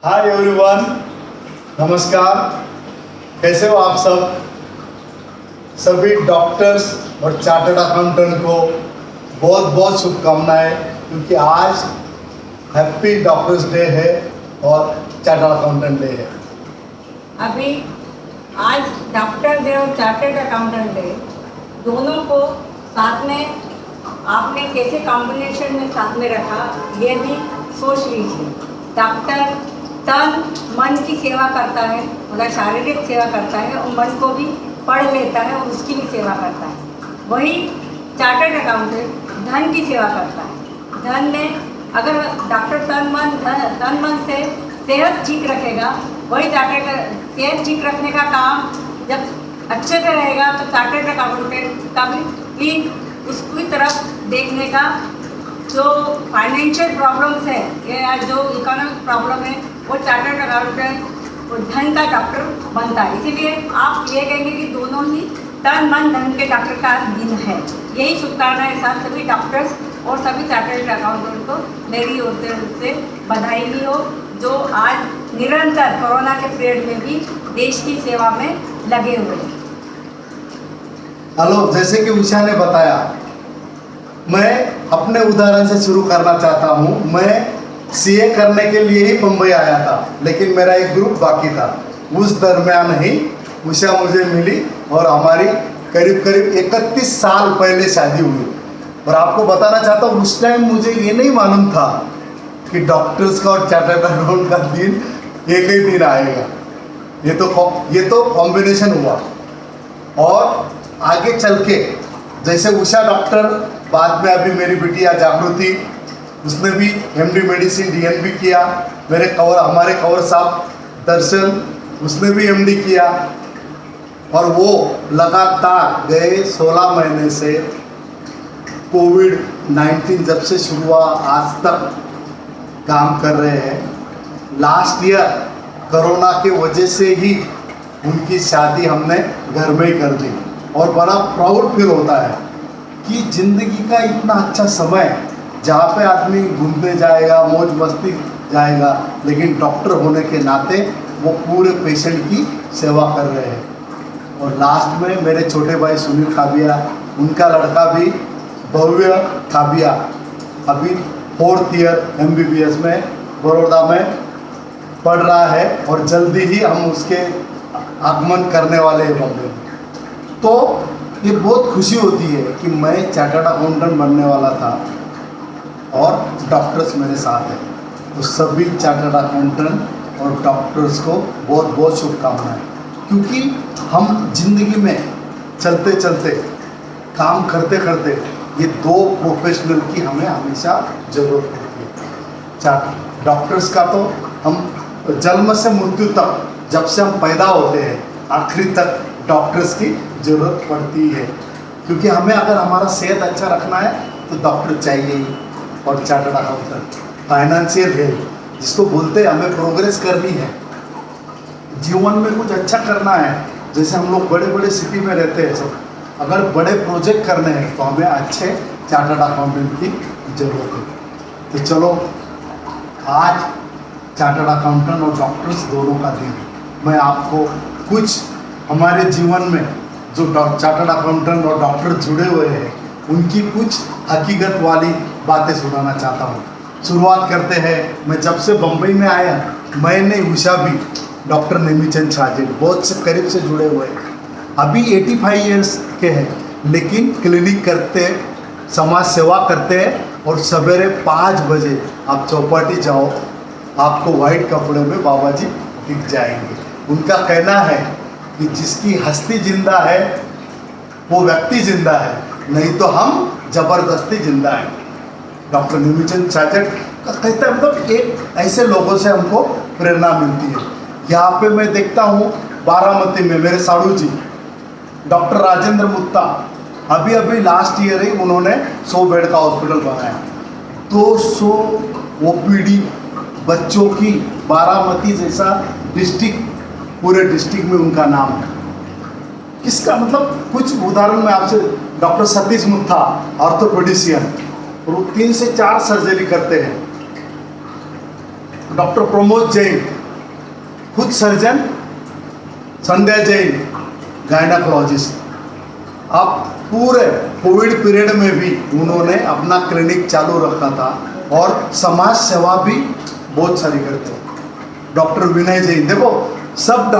Hi everyone, नमस्कार। कैसे हो आप सब? सभी डॉक्टर्स और चार्टर्ड अकाउंटेंट को बहुत बहुत शुभकामनाएं, क्योंकि आज हैप्पी डॉक्टर्स डे है और चार्टर्ड अकाउंटेंट डे है। अभी आज डॉक्टर डे और चार्टर्ड अकाउंटेंट डे दोनों को साथ में आपने कैसे कॉम्बिनेशन में साथ में रखा, ये भी सोच लीजिए। डॉक्टर तन मन की सेवा करता है, मतलब शारीरिक सेवा करता है, और मन को भी पढ़ लेता है और उसकी भी सेवा करता है। वही चार्टर्ड अकाउंटेंट धन की सेवा करता है। धन में अगर डॉक्टर तन मन से सेहत ठीक रखेगा, वही चार्टर्ड सेहत ठीक रखने का काम जब अच्छे से रहेगा तो चार्टर्ड अकाउंटेंट का भी उसकी तरफ देखने का जो फाइनेंशियल प्रॉब्लम्स है या जो इकोनॉमिक प्रॉब्लम है, वो चार्टर्ड अकाउंटेंट और धन का डॉक्टर बनता है। इसीलिए आप ये कहेंगे कि दोनों ही तन मन धन के डॉक्टर का दिन है। यही शुभकामनाएं साथ सभी डॉक्टर्स और सभी चार्टर्ड अकाउंटेंट को मेरी ओर से बधाई भी हो, जो आज निरंतर कोरोना के पीरियड में भी देश की सेवा में लगे हुए हैं। हेलो, जैसे कि उषा ने बताया, मैं अपने उदाहरण से शुरू करना चाहता हूँ। मैं सीए करने के लिए ही मुंबई आया था, लेकिन मेरा एक ग्रुप बाकी था। उस दरमियान ही उषा मुझे मिली और हमारी करीब करीब 31 साल पहले शादी हुई। और आपको बताना चाहता हूँ, उस टाइम मुझे ये नहीं मालूम था कि डॉक्टर्स का और चार्टर्ड अकाउंटेंट का दिन एक ही दिन आएगा। ये तो कॉम्बिनेशन हुआ। और आगे चल के जैसे उषा डॉक्टर, बाद में अभी मेरी बिटिया जागृति, उसने भी एमडी मेडिसिन डीएनबी किया। हमारे कंवर साहब दर्शन, उसने भी एमडी किया। और वो लगातार गए 16 महीने से कोविड-19 जब से शुरू हुआ आज तक काम कर रहे हैं। लास्ट ईयर कोरोना की वजह से ही उनकी शादी हमने घर में ही कर दी। और बड़ा प्राउड फील होता है कि ज़िंदगी का इतना अच्छा समय जहाँ पे आदमी घूमने जाएगा, मौज मस्ती जाएगा, लेकिन डॉक्टर होने के नाते वो पूरे पेशेंट की सेवा कर रहे हैं। और लास्ट में मेरे छोटे भाई सुनील खाबिया, उनका लड़का भी भव्य खाबिया, अभी 4th ईयर MBBS में बड़ौदा में पढ़ रहा है और जल्दी ही हम उसके आगमन करने वाले हैं बॉम्बे में। तो ये बहुत खुशी होती है कि मैं चार्टर्ड अकाउंटेंट बनने वाला था और डॉक्टर्स मेरे साथ हैं। तो सभी चार्टर्ड अकाउंटेंट और डॉक्टर्स को बहुत बहुत शुभकामनाएं, क्योंकि हम जिंदगी में चलते चलते, काम करते करते, ये दो प्रोफेशनल की हमें हमेशा ज़रूरत पड़ती है। डॉक्टर्स का तो हम जन्म से मृत्यु तक, जब से हम पैदा होते हैं आखिरी तक डॉक्टर्स की ज़रूरत पड़ती है, क्योंकि हमें अगर हमारा सेहत अच्छा रखना है तो डॉक्टर चाहिए ही। और चार्टर्ड अकाउंटेंट फाइनेंशियल है, जिसको बोलते हैं हमें प्रोग्रेस करनी है, जीवन में कुछ अच्छा करना है। जैसे हम लोग बड़े बड़े सिटी में रहते हैं सब, अगर बड़े प्रोजेक्ट करने हैं तो हमें अच्छे चार्टर्ड अकाउंटेंट की ज़रूरत है। तो चलो, आज चार्टर्ड अकाउंटेंट और डॉक्टर्स दोनों का दिन, मैं आपको कुछ हमारे जीवन में जो चार्टर्ड अकाउंटेंट और डॉक्टर जुड़े हुए हैं, उनकी कुछ हकीकत वाली बातें सुनाना चाहता हूँ। शुरुआत करते हैं। मैं जब से बम्बई में आया, मैंने उषा भी डॉक्टर नेमीचंद साजिद बहुत से करीब से जुड़े हुए हैं। अभी 85 ईयर्स के हैं, लेकिन क्लिनिक करते, समाज सेवा करते हैं। और सवेरे 5 बजे आप चौपाटी जाओ, आपको वाइट कपड़े में बाबा जी दिख जाएंगे। उनका कहना है कि जिसकी हस्ती जिंदा है वो व्यक्ति जिंदा है, नहीं तो हम जबरदस्ती जिंदा है। डॉक्टर नेमीचंद साजिद का कहता है, मतलब एक ऐसे लोगों से हमको प्रेरणा मिलती है। यहाँ पे मैं देखता हूँ बारामती में मेरे साड़ू जी डॉक्टर राजेंद्र मुत्ता, अभी लास्ट ईयर ही उन्होंने 100 बेड का हॉस्पिटल बनाया। 200 OPD बच्चों की, बारामती जैसा डिस्ट्रिक्ट, पूरे डिस्ट्रिक्ट में उनका नाम है। किसका, मतलब कुछ उदाहरण में आपसे, डॉक्टर सतीश मुत्था ऑर्थोपेडिशियन, और वो 3 से 4 सर्जरी करते हैं। डॉक्टर प्रमोद जैन खुद सर्जन, संध्या जैन गायनाकोलॉजिस्ट। अब पूरे कोविड पीरियड में भी उन्होंने अपना क्लिनिक चालू रखा था और समाज सेवा भी बहुत सारी करते हैं। डॉक्टर विनय जैन, देखो सब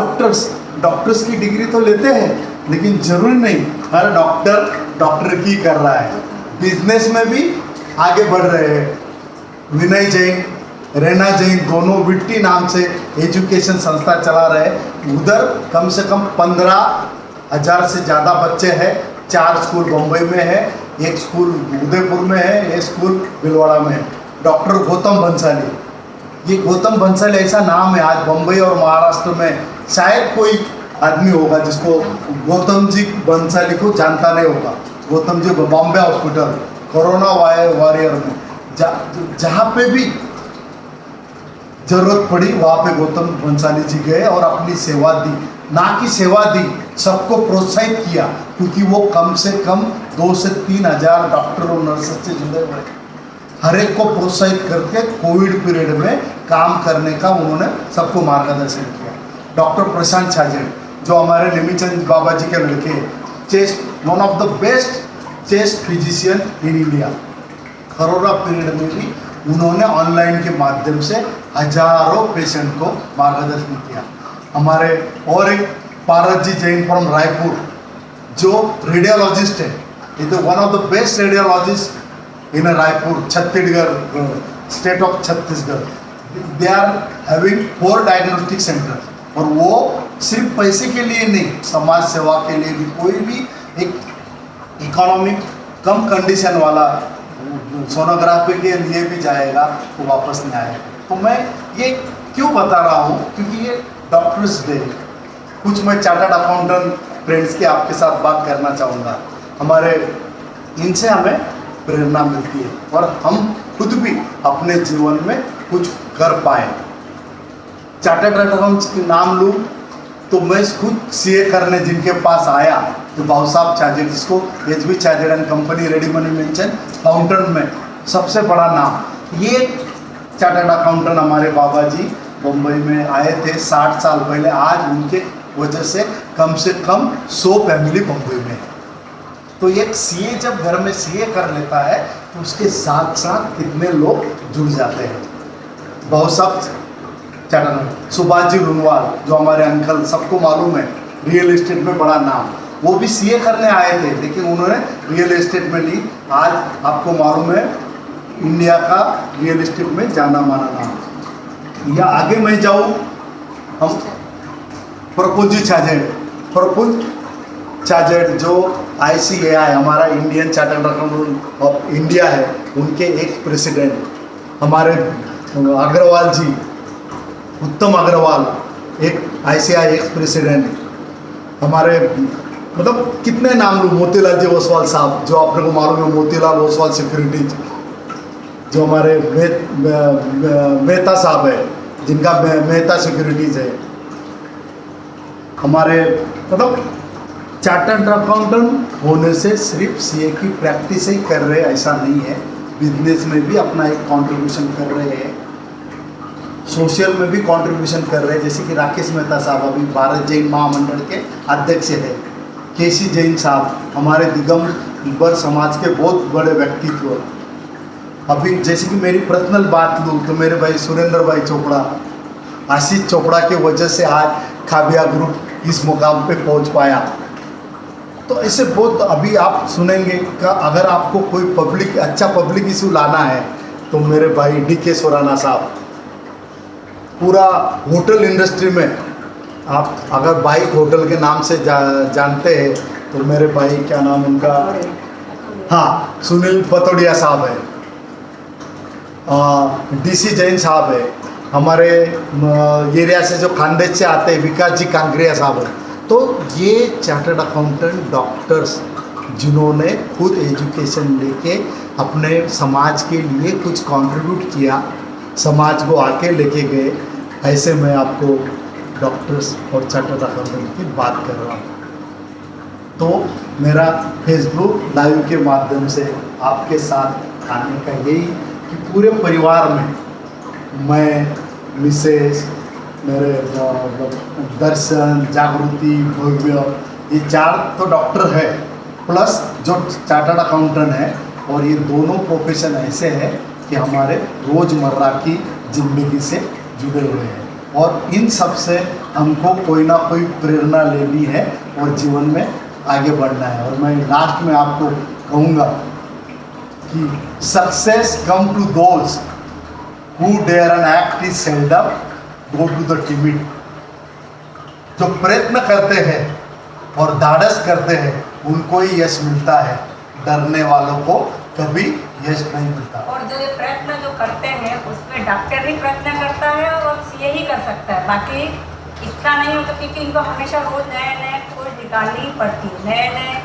डॉक्टर्स की डिग्री तो लेते हैं, लेकिन जरूरी नहीं हर डॉक्टर की कर रहा है। बिजनेस में भी आगे बढ़ रहे हैं। विनय जैन, रेना जैन दोनों विट्टी नाम से एजुकेशन संस्था चला रहे हैं। उधर कम से कम 15,000 से ज़्यादा बच्चे हैं। 4 स्कूल बम्बई में है, 1 स्कूल उदयपुर में है, 1 स्कूल भीलवाड़ा में है। डॉक्टर गौतम बंसाली, ये गौतम बंसाली ऐसा नाम है, आज बम्बई और महाराष्ट्र में शायद कोई आदमी होगा जिसको गौतम जी बंसाली को जानता नहीं होगा। Gautam ji Bombay hospital corona warrior में जहाँ पे भी जरूरत पड़ी वहाँ पे गौतम बंसाली जी गए और अपनी सेवा दी। ना कि सेवा दी, सबको प्रोत्साहित किया, क्योंकि वो कम से कम 2 से 3 हज़ार डॉक्टर और नर्स से जुड़े हुए, हर एक को प्रोत्साहित करके कोविड पीरियड में काम करने का उन्होंने सबको मार्गदर्शन किया। डॉक्टर प्रशांत छाजेड़ जो हमारे निमिचंद बाबा जी के लड़के, chest one of the best chest physician in India. Corona period में भी उन्होंने ऑनलाइन के माध्यम से हजारों पेशेंट को मार्गदर्शन किया। हमारे और एक पारस जी जैन फ्रॉम रायपुर जो रेडियोलॉजिस्ट है, ये तो one of the best radiologist in Raipur, Chhattisgarh, state of Chhattisgarh. They are having 4 diagnostic centre, और वो सिर्फ पैसे के लिए नहीं, समाज सेवा के लिए भी। कोई भी एक इकोनॉमिक कम कंडीशन वाला सोनोग्राफी के लिए भी जाएगा तो वापस नहीं आएगा। तो मैं ये क्यों बता रहा हूँ, क्योंकि ये डॉक्टर्स डे, कुछ मैं चार्टर्ड अकाउंटेंट फ्रेंड्स की आपके साथ बात करना चाहूँगा। हमारे इनसे हमें प्रेरणा मिलती है और हम खुद भी अपने जीवन में कुछ कर पाए। चार्टर्ड अकाउंट्स के नाम लूँ तो मैं खुद सीए करने जिनके पास आया तो भाऊ साहब छाजेड़, जिसको HB Chhajed and company ready money mention accountant में सबसे बड़ा नाम। ये चार्टर्ड अकाउंटेंट हमारे बाबा जी मुंबई में आए थे 60 साल पहले। आज उनके वजह से कम 100 फैमिली मुंबई में है। तो एक सीए जब घर में सीए कर लेता है तो उसके साथ साथ कितने लोग जुड़ जाते हैं। बहुत सब चार्टर्ड सुभाष जी रुनवाल जो हमारे अंकल, सबको मालूम है, रियल एस्टेट में बड़ा नाम, वो भी सीए करने आए थे, लेकिन उन्होंने रियल एस्टेट में ली। आज आपको मालूम है इंडिया का रियल एस्टेट में जाना माना नाम। या आगे मैं जाऊँ, हम प्रफुल्ल छाजेड़, प्रफुल्ल छाजेड़ जो ICAI हमारा Indian chartered accountant of India है, उनके एक प्रेसिडेंट। हमारे अग्रवाल जी, उत्तम अग्रवाल, एक ICAI एक्स प्रेसिडेंट। हमारे मतलब कितने नाम लूँ, मोतीलाल जी ओसवाल साहब जो आपने को मालूम है, मोतीलाल ओसवाल सिक्योरिटीज, जो हमारे मेहता साहब है, जिनका मेहता सिक्योरिटीज है। हमारे मतलब चार्टर्ड अकाउंटेंट होने से सिर्फ सीए की प्रैक्टिस ही कर रहे ऐसा नहीं है, बिजनेस में भी अपना एक कंट्रीब्यूशन कर रहे हैं, सोशल में भी कंट्रीब्यूशन कर रहे हैं। जैसे कि राकेश मेहता साहब अभी भारत जैन महामंडल के अध्यक्ष है। केसी जैन साहब हमारे दिगंबर समाज के बहुत बड़े व्यक्तित्व। अभी जैसे कि मेरी पर्सनल बात लूँ तो मेरे भाई सुरेंद्र भाई चोपड़ा, आशीष चोपड़ा के वजह से आज खाबिया ग्रुप इस मुकाम पे पहुंच पाया। तो ऐसे बहुत अभी आप सुनेंगे का, अगर आपको कोई अच्छा पब्लिक इशू लाना है तो मेरे भाई DK सोराना साहब, पूरा होटल इंडस्ट्री में आप अगर बाइक होटल के नाम से जानते हैं तो मेरे भाई क्या नाम उनका, हाँ सुनील पतोड़िया साहब है, DC जैन साहब है, हमारे एरिया से जो खानदेश से आते हैं विकास जी कांग्रिया साहब है। तो ये चार्टर्ड अकाउंटेंट डॉक्टर्स जिन्होंने खुद एजुकेशन लेके अपने समाज के लिए कुछ कंट्रीब्यूट किया, समाज को आके लेके गए, ऐसे मैं आपको डॉक्टर्स और चार्टर्ड अकाउंटेंट की बात कर रहा हूँ। तो मेरा फेसबुक लाइव के माध्यम से आपके साथ आने का यही कि पूरे परिवार में मैं मिसेस, मेरे दर्शन, जागृति, भव्य, ये 4 तो डॉक्टर है प्लस जो चार्टर्ड अकाउंटेंट है। और ये दोनों प्रोफेशन ऐसे हैं कि हमारे रोज़मर्रा की ज़िंदगी से जुड़े हुए हैं और इन सब से हमको कोई ना कोई प्रेरणा लेनी है और जीवन में आगे बढ़ना है। और मैं लास्ट में आपको कहूँगा कि success come to those who dare and act is seldom go to the timid. जो प्रयत्न करते हैं और धाड़स करते हैं उनको ही यश मिलता है, डरने वालों को कभी यश नहीं मिलता। और जो ये प्रयत्न जो करते हैं उसमें डॉक्टर भी प्रयत्न करता है और सीए ही कर सकता है, बाकी इतना नहीं होता क्योंकि इनको हमेशा रोज नए नए खोज निकालनी ही पड़ती है, नए नए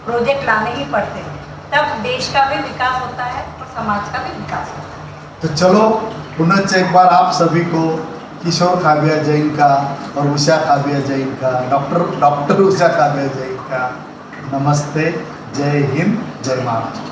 प्रोजेक्ट लाने ही पड़ते हैं, तब देश का भी विकास होता है और समाज का भी विकास होता है। तो चलो पुनः एक बार आप सभी को किशोर काव्या जैन का और उषा काव्या जैन का, डॉक्टर उषा काव्या जैन का नमस्ते। जय हिंद, जय महाराष्ट्र।